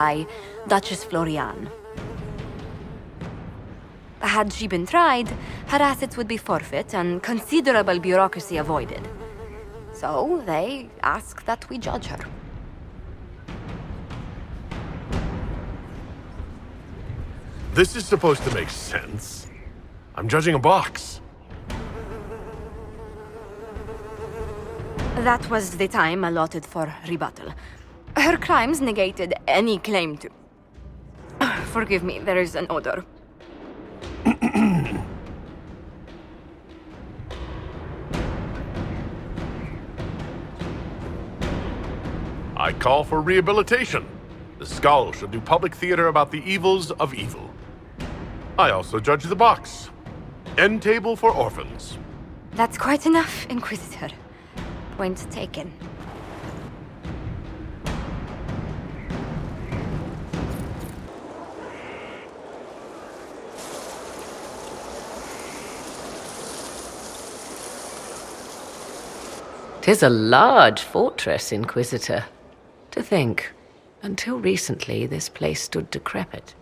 by Duchess Florian. Had she been tried, her assets would be forfeit and considerable bureaucracy avoided. So they ask that we judge her. This is supposed to make sense. I'm judging a box. That was the time allotted for rebuttal. Her crimes negated any claim to... Forgive me, there is an odor. I call for rehabilitation. The skull should do public theater about the evils of evil. I also judge the box. End table for orphans. That's quite enough, Inquisitor. Point taken. "'Tis a large fortress, Inquisitor. To think, until recently this place stood decrepit,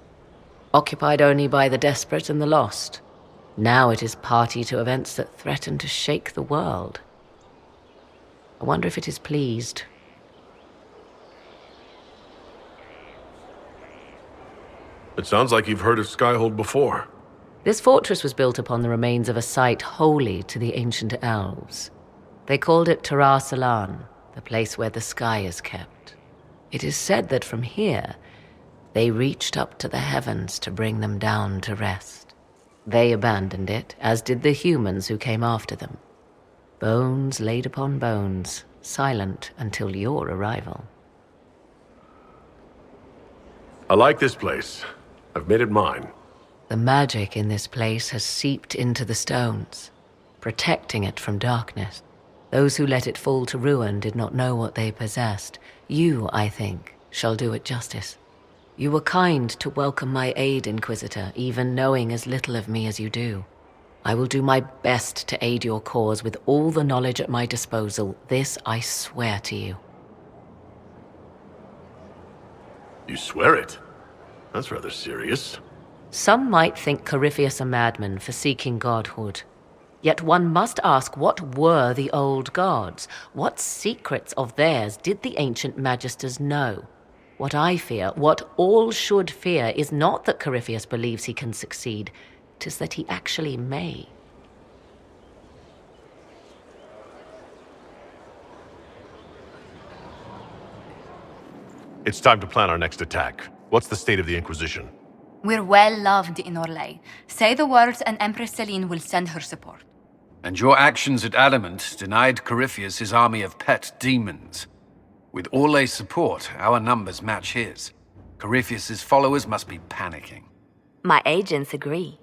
occupied only by the desperate and the lost. Now it is party to events that threaten to shake the world. I wonder if it is pleased." It sounds like you've heard of Skyhold before. This fortress was built upon the remains of a site holy to the ancient elves. They called it Tara Salan, the place where the sky is kept. It is said that from here, they reached up to the heavens to bring them down to rest. They abandoned it, as did the humans who came after them. Bones laid upon bones, silent until your arrival. I like this place. I've made it mine. The magic in this place has seeped into the stones, protecting it from darkness. Those who let it fall to ruin did not know what they possessed. You, I think, shall do it justice. You were kind to welcome my aid, Inquisitor, even knowing as little of me as you do. I will do my best to aid your cause with all the knowledge at my disposal. This I swear to you. You swear it? That's rather serious. Some might think Corypheus a madman for seeking godhood. Yet one must ask, what were the old gods? What secrets of theirs did the ancient magisters know? What I fear, what all should fear, is not that Corypheus believes he can succeed. 'Tis that he actually may. It's time to plan our next attack. What's the state of the Inquisition? We're well loved in Orlais. Say the words and Empress Celine will send her support. And your actions at Adamant denied Corypheus his army of pet demons. With Orlais' support, our numbers match his. Corypheus' followers must be panicking. My agents agree.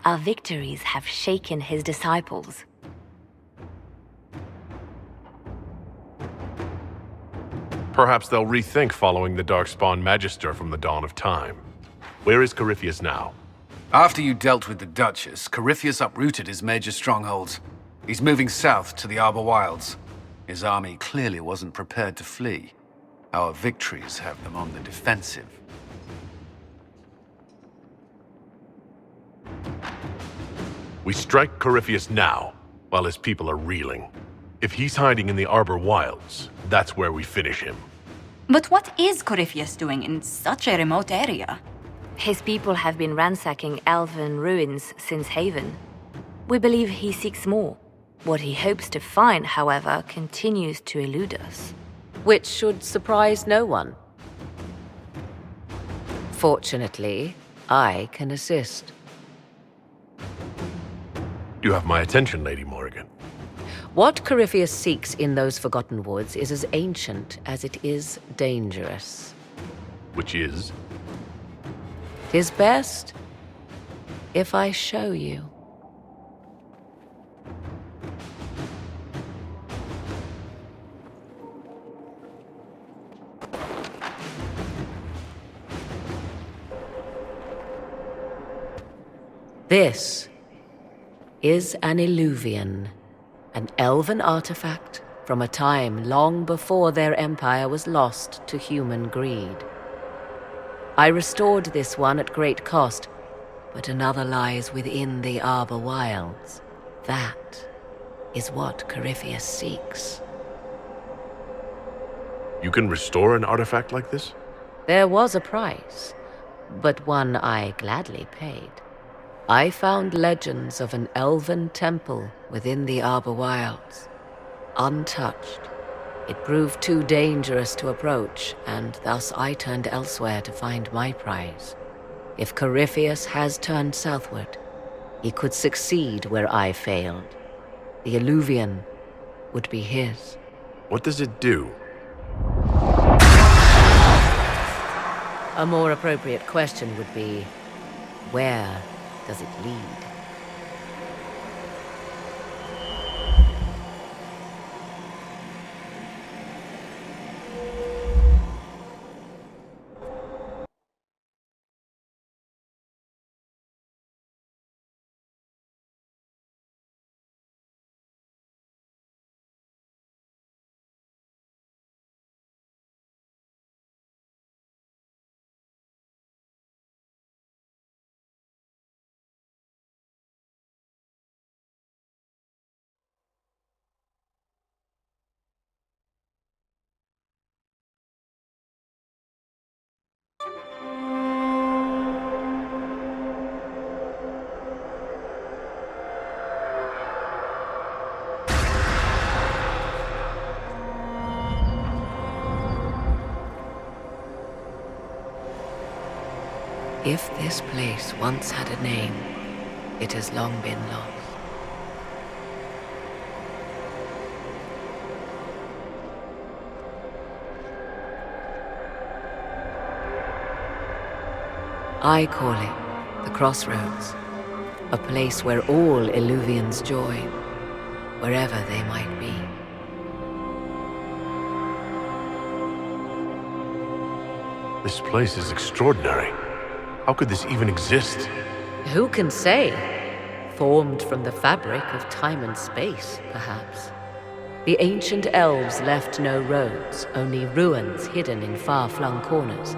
Our victories have shaken his disciples. Perhaps they'll rethink following the Darkspawn Magister from the dawn of time. Where is Corypheus now? After you dealt with the Duchess, Corypheus uprooted his major strongholds. He's moving south to the Arbor Wilds. His army clearly wasn't prepared to flee. Our victories have them on the defensive. We strike Corypheus now, while his people are reeling. If he's hiding in the Arbor Wilds, that's where we finish him. But what is Corypheus doing in such a remote area? His people have been ransacking elven ruins since Haven. We believe he seeks more. What he hopes to find, however, continues to elude us. Which should surprise no one. Fortunately, I can assist. You have my attention, Lady Morrigan. What Corypheus seeks in those Forgotten Woods is as ancient as it is dangerous. Which is? 'Tis best if I show you. This is an Illuvian, an elven artifact from a time long before their empire was lost to human greed. I restored this one at great cost, but another lies within the Arbor Wilds. That is what Corypheus seeks. You can restore an artifact like this? There was a price, but one I gladly paid. I found legends of an elven temple within the Arbor Wilds, untouched. It proved too dangerous to approach, and thus I turned elsewhere to find my prize. If Corypheus has turned southward, he could succeed where I failed. The Illuvian would be his. What does it do? A more appropriate question would be, where does it lead? If this place once had a name, it has long been lost. I call it the Crossroads, a place where all Illuvians join, wherever they might be. This place is extraordinary. How could this even exist? Who can say? Formed from the fabric of time and space, perhaps. The ancient elves left no roads, only ruins hidden in far-flung corners.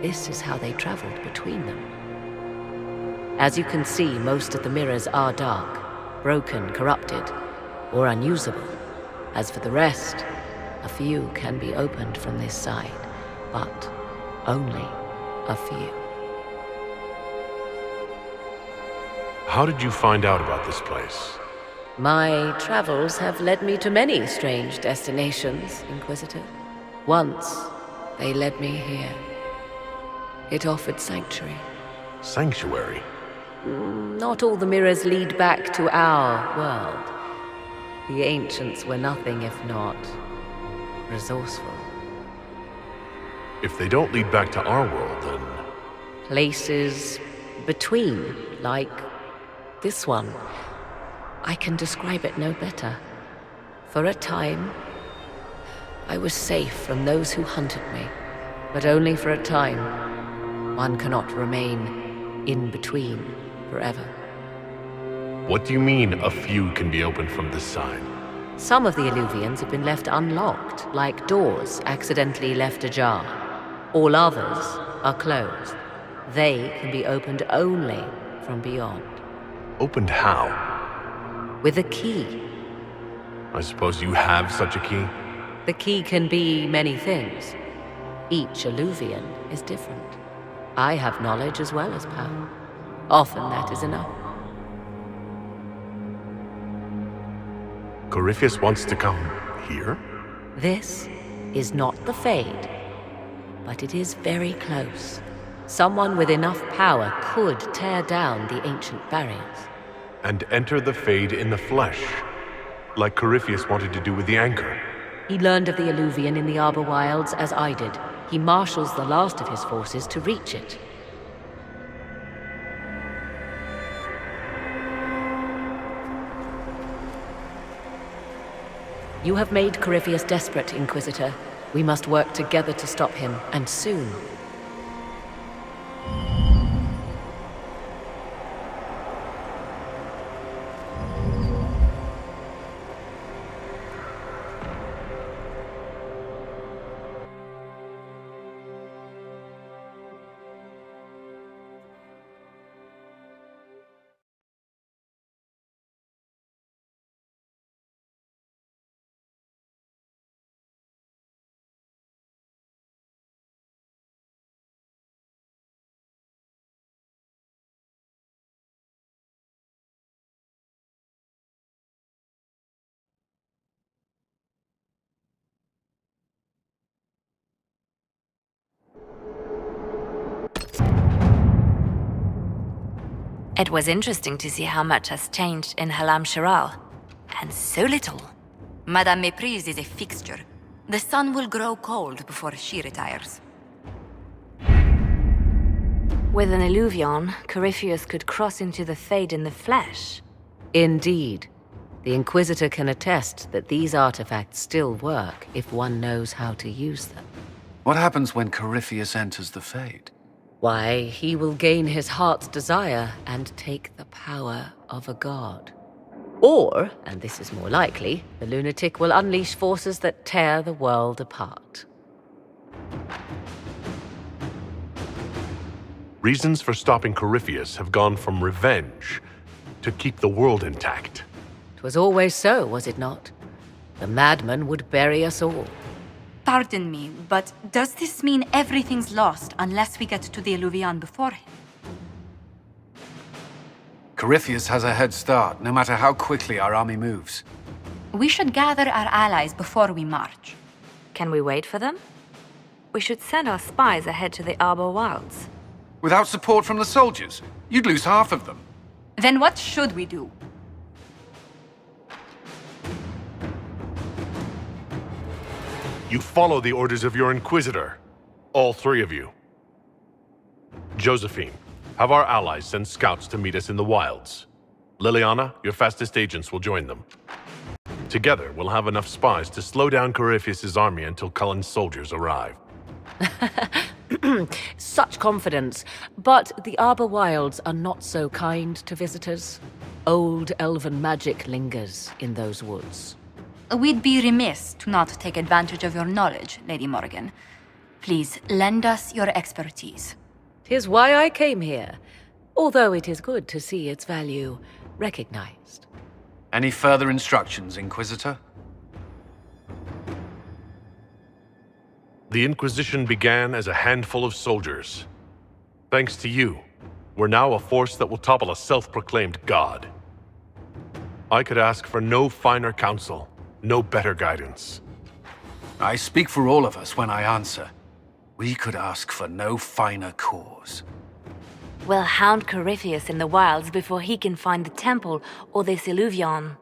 This is how they traveled between them. As you can see, most of the mirrors are dark, broken, corrupted, or unusable. As for the rest, a few can be opened from this side, but only a few. How did you find out about this place? My travels have led me to many strange destinations, Inquisitor. Once, they led me here. It offered sanctuary. Sanctuary? Not all the mirrors lead back to our world. The ancients were nothing if not resourceful. If they don't lead back to our world, then... Places between, like this one. I can describe it no better. For a time, I was safe from those who hunted me, but only for a time. One cannot remain in between forever. What do you mean, a few can be opened from this side? Some of the Illuvians have been left unlocked, like doors accidentally left ajar. All others are closed. They can be opened only from beyond. Opened how? With a key. I suppose you have such a key? The key can be many things. Each Illuvian is different. I have knowledge as well as power. Often that is enough. Corypheus wants to come here? This is not the Fade, but it is very close. Someone with enough power could tear down the ancient barriers. And enter the Fade in the flesh, like Corypheus wanted to do with the Anchor. He learned of the Illuvian in the Arbor Wilds as I did. He marshals the last of his forces to reach it. You have made Corypheus desperate, Inquisitor. We must work together to stop him, and soon. It was interesting to see how much has changed in Halam Shiral. And so little. Madame Méprise is a fixture. The sun will grow cold before she retires. With an Illuvion, Corypheus could cross into the Fade in the flesh. Indeed. The Inquisitor can attest that these artifacts still work if one knows how to use them. What happens when Corypheus enters the Fade? Why, he will gain his heart's desire and take the power of a god. Or, and this is more likely, the lunatic will unleash forces that tear the world apart. Reasons for stopping Corypheus have gone from revenge to keep the world intact. 'Twas always so, was it not? The madman would bury us all. Pardon me, but does this mean everything's lost unless we get to the Illuvion before him? Corypheus has a head start, no matter how quickly our army moves. We should gather our allies before we march. Can we wait for them? We should send our spies ahead to the Arbor Wilds. Without support from the soldiers, you'd lose half of them. Then what should we do? You follow the orders of your Inquisitor. All three of you. Josephine, have our allies send scouts to meet us in the wilds. Liliana, your fastest agents will join them. Together, we'll have enough spies to slow down Corypheus' army until Cullen's soldiers arrive. Such confidence. But the Arbor Wilds are not so kind to visitors. Old elven magic lingers in those woods. We'd be remiss to not take advantage of your knowledge, Lady Morgan. Please, lend us your expertise. 'Tis why I came here, although it is good to see its value recognized. Any further instructions, Inquisitor? The Inquisition began as a handful of soldiers. Thanks to you, we're now a force that will topple a self-proclaimed god. I could ask for no finer counsel, no better guidance. I speak for all of us when I answer. We could ask for no finer cause. We'll hound Corypheus in the wilds before he can find the temple or this Illuvion.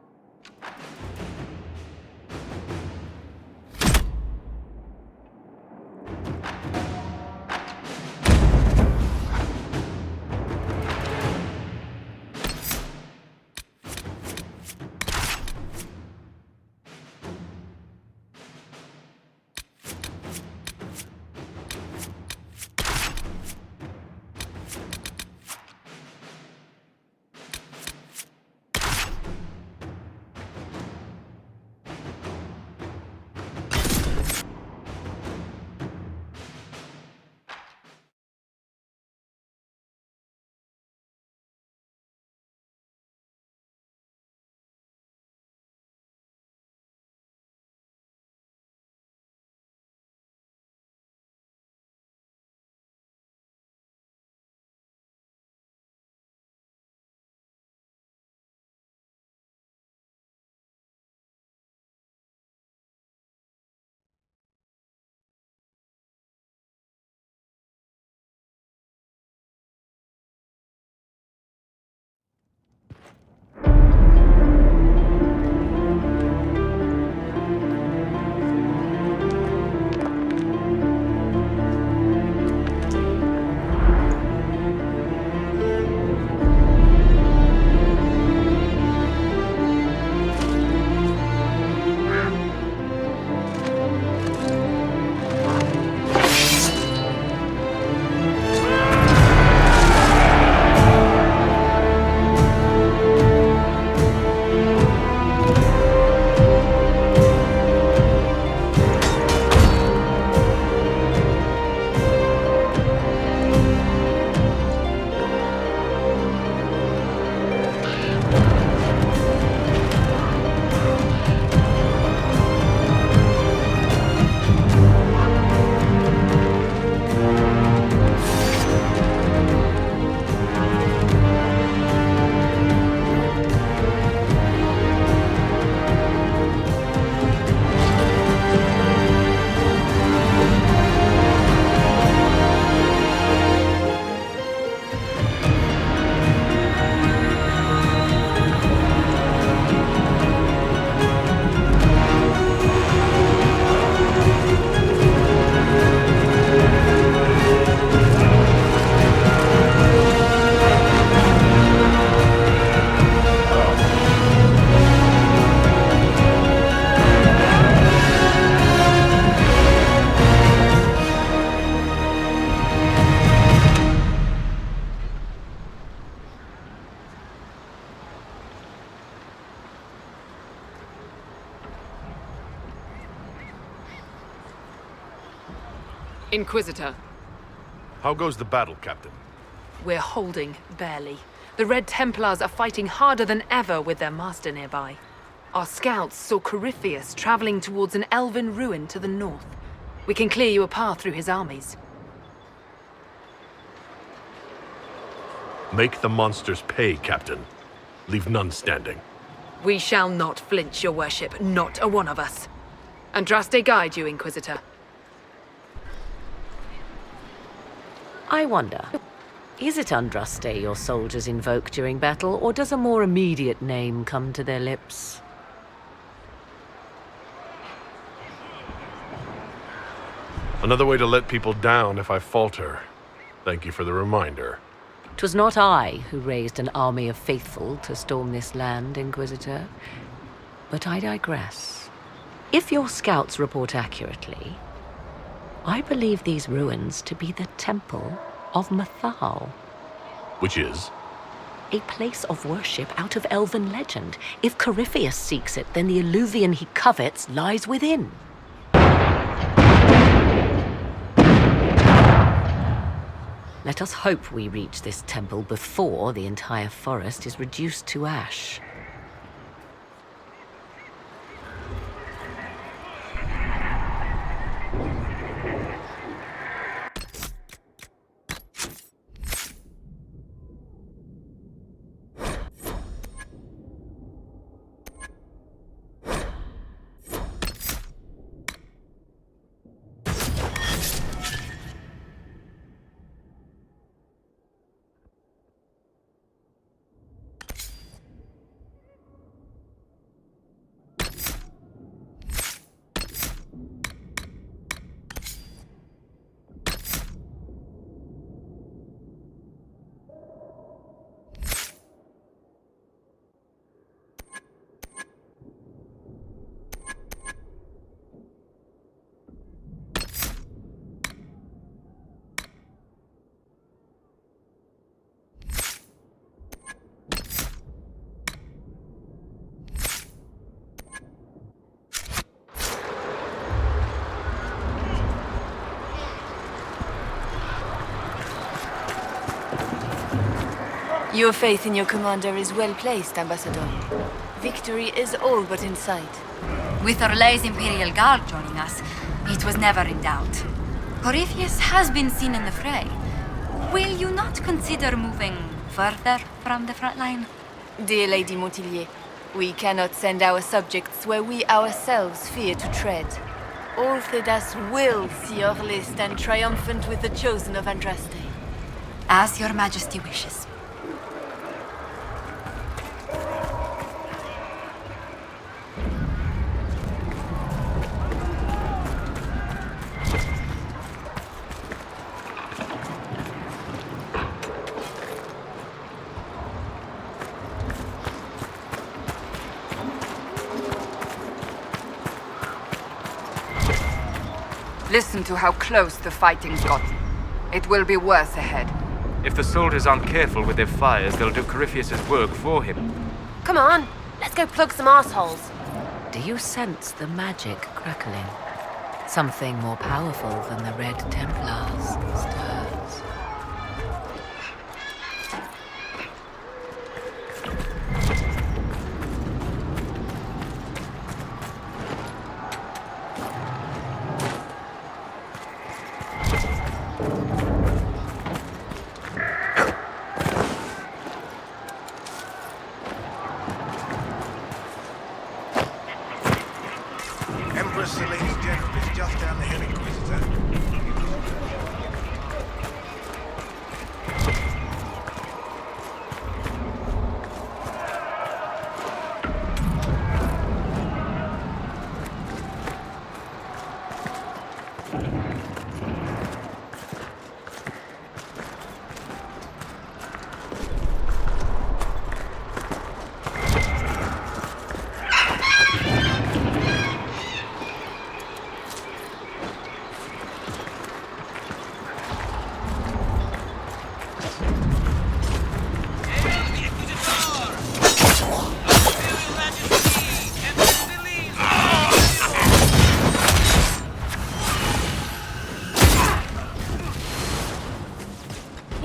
Inquisitor, How goes the battle, Captain? we're holding, barely. The Red Templars are fighting harder than ever with their master nearby. Our scouts saw Corypheus traveling towards an elven ruin to the north. We can clear you a path through his armies. Make the monsters pay, Captain. Leave none standing. We shall not flinch, your worship, not a one of us. Andraste guide you, Inquisitor. I wonder, is it Andraste your soldiers invoke during battle, or does a more immediate name come to their lips? Another way to let people down if I falter. Thank you for the reminder. 'Twas not I who raised an army of faithful to storm this land, Inquisitor. But I digress. If your scouts report accurately, I believe these ruins to be the Temple of Mathal, Which is? a place of worship out of elven legend. If Corypheus seeks it, then the Illuvian he covets lies within. Let us hope we reach this temple before the entire forest is reduced to ash. Your faith in your commander is well placed, Ambassador. Victory is all but in sight. With Orlay's Imperial Guard joining us, it was never in doubt. Corypheus has been seen in the fray. Will you not consider moving further from the front line? Dear Lady Montillier, we cannot send our subjects where we ourselves fear to tread. All Thedas will see Orlais stand triumphant with the chosen of Andraste. As your majesty wishes. Listen to how close the fighting's gotten. It will be worse ahead. If the soldiers aren't careful with their fires, they'll do Corypheus' work for him. Come on, let's go plug some assholes. Do you sense the magic crackling? Something more powerful than the Red Templars stirs. Empress Celine's general is just down the hill, Inquisitor.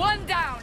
One down!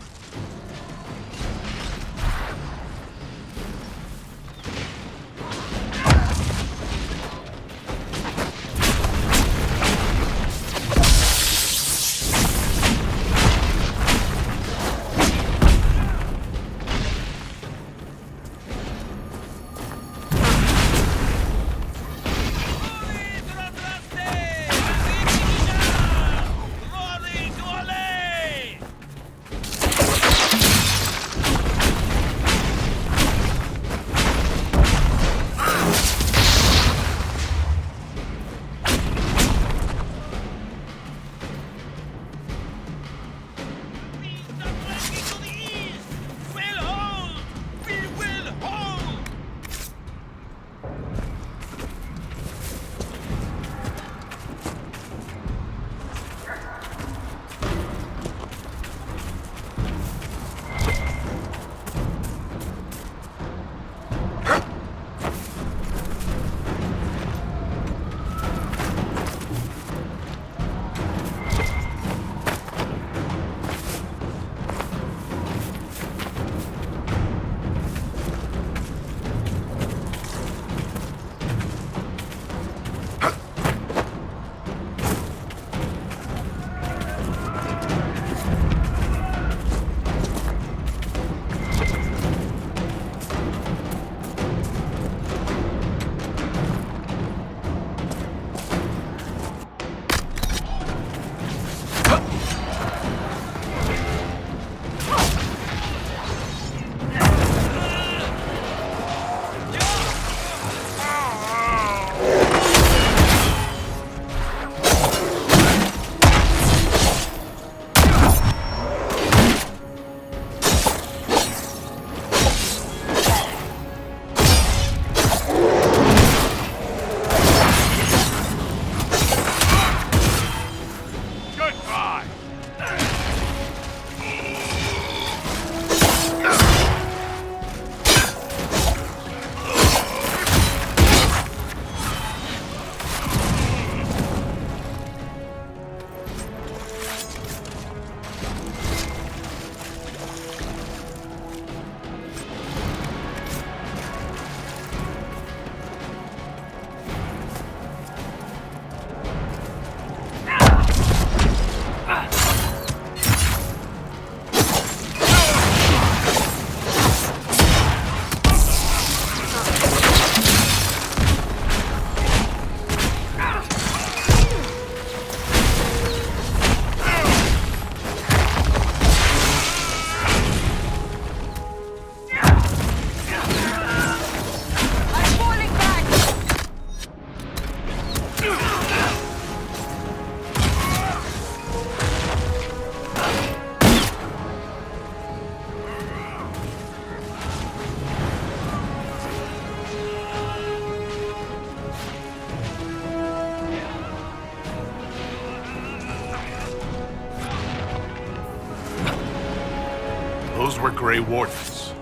Those were Grey Wardens.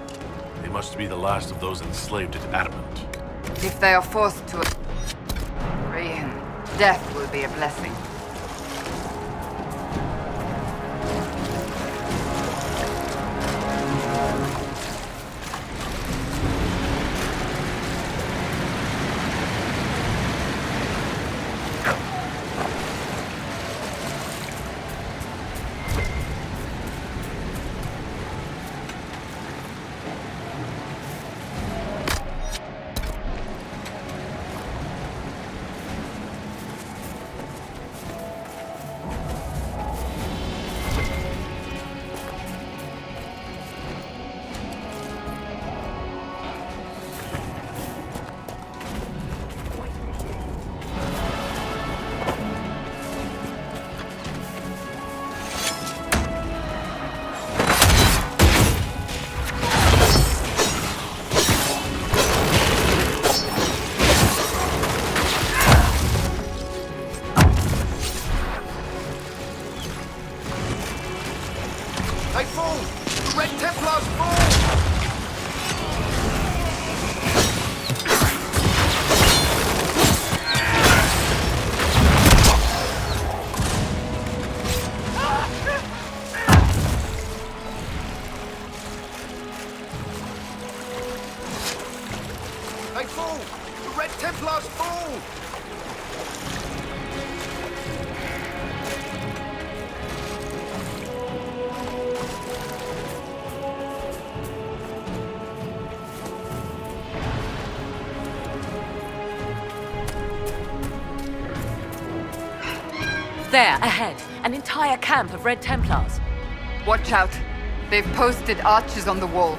They must be the last of those enslaved at Adamant. If they are forced to free him, death will be a blessing. They fall! The Red Templars fall! Templars fall! There, ahead. An entire camp of Red Templars. Watch out. They've posted archers on the wall.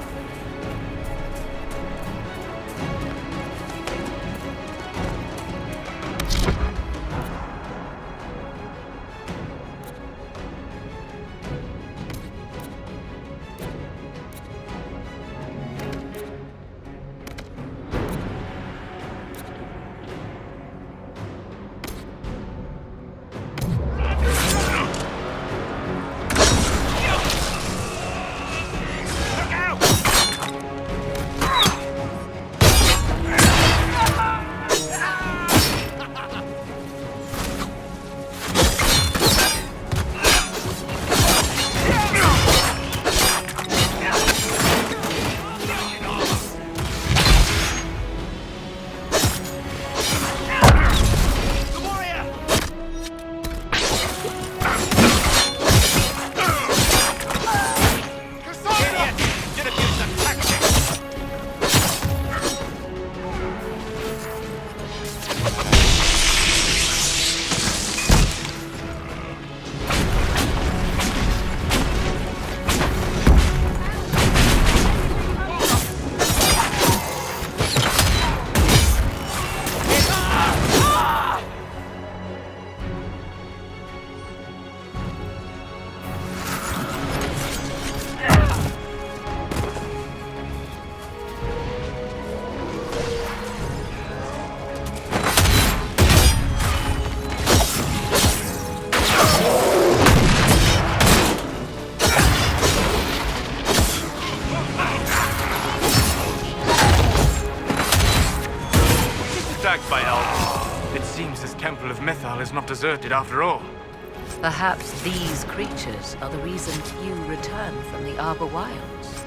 Attacked by elves. It seems this temple of Mythal is not deserted after all. Perhaps these creatures are the reason few return from the Arbor Wilds.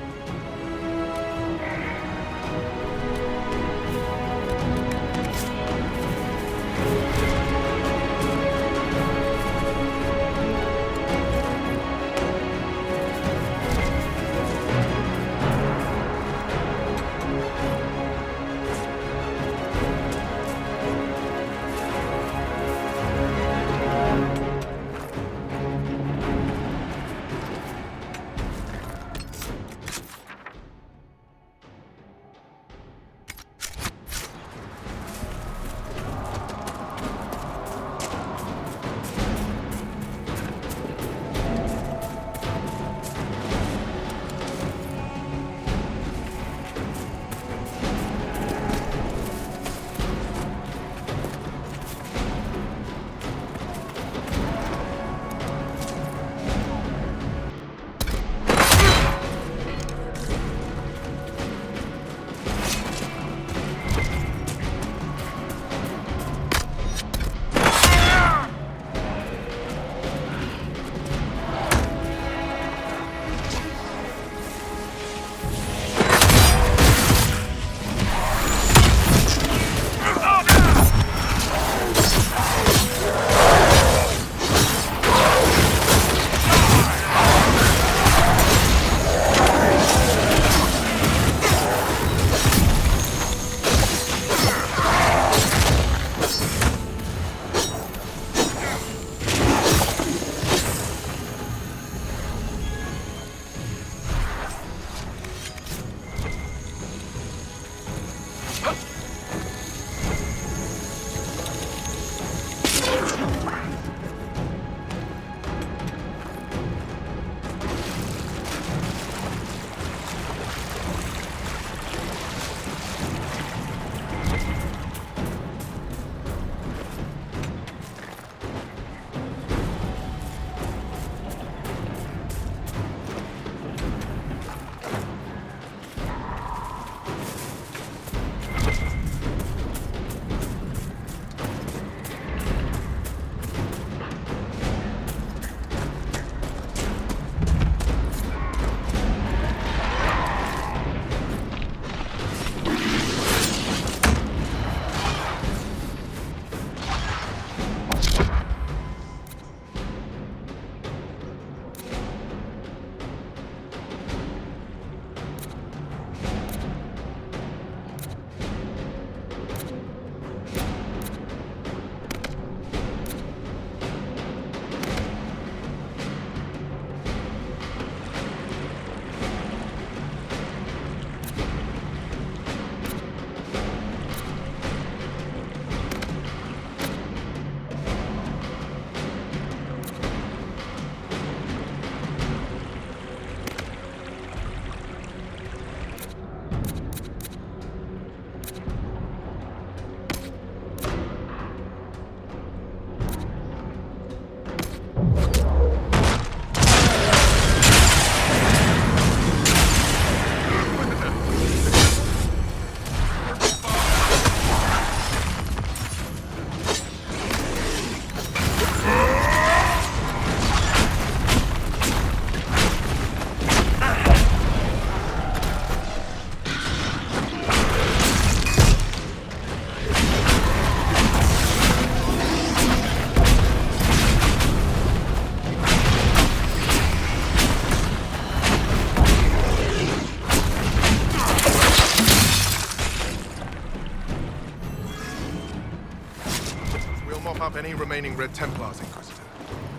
remaining Red Templars, Inquisitor.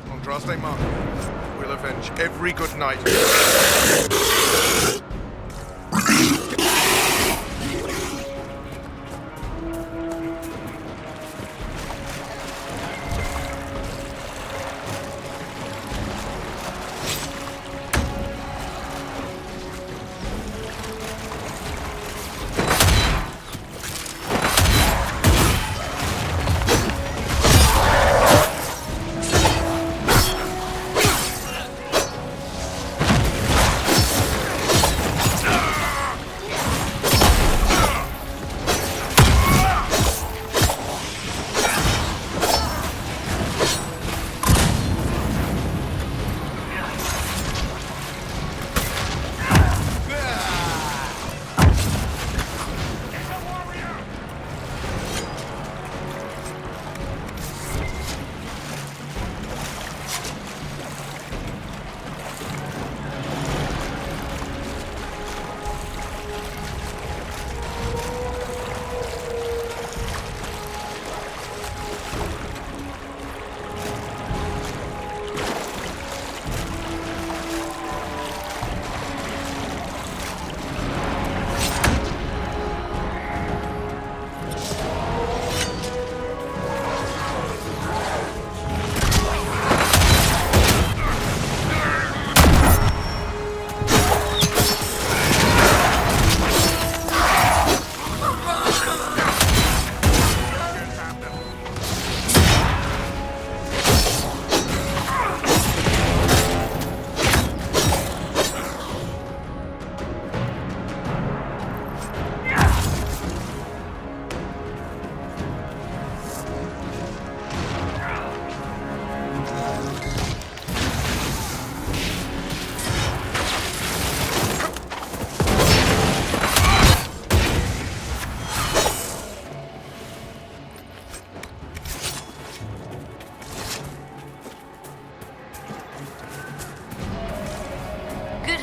Andraste Market will avenge every good knight.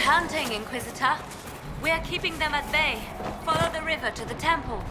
Hunting, Inquisitor. We're keeping them at bay. Follow the river to the temple.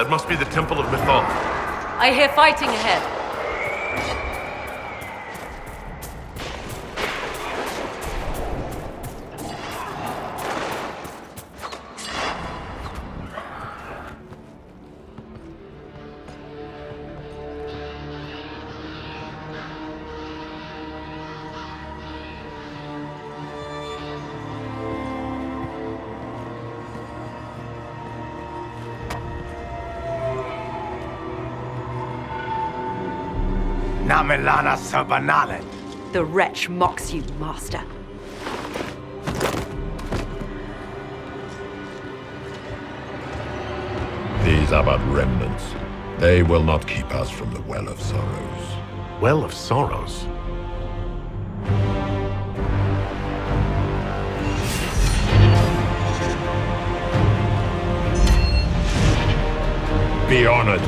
That must be the Temple of Mythal. I hear fighting ahead. Namelana Sabanale. The wretch mocks you, Master. These are but remnants. They will not keep us from the Well of Sorrows. Well of Sorrows? Be honored.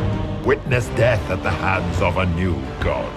Witness death at the hands of a new god.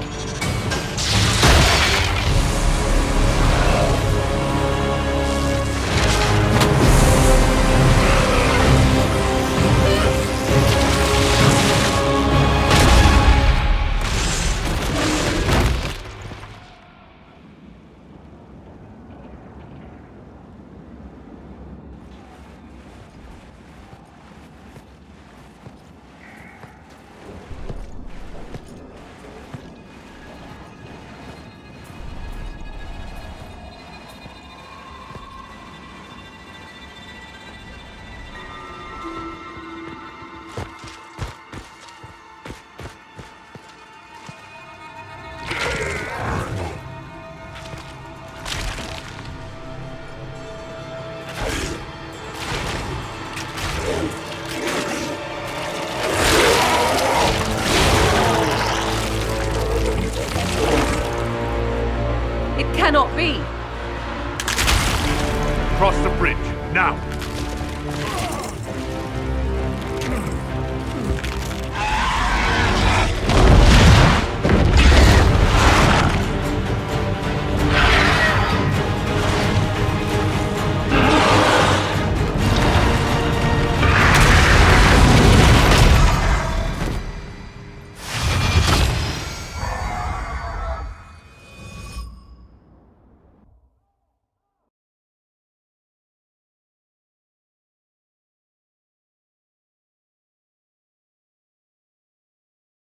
It cannot be! Cross the bridge, now!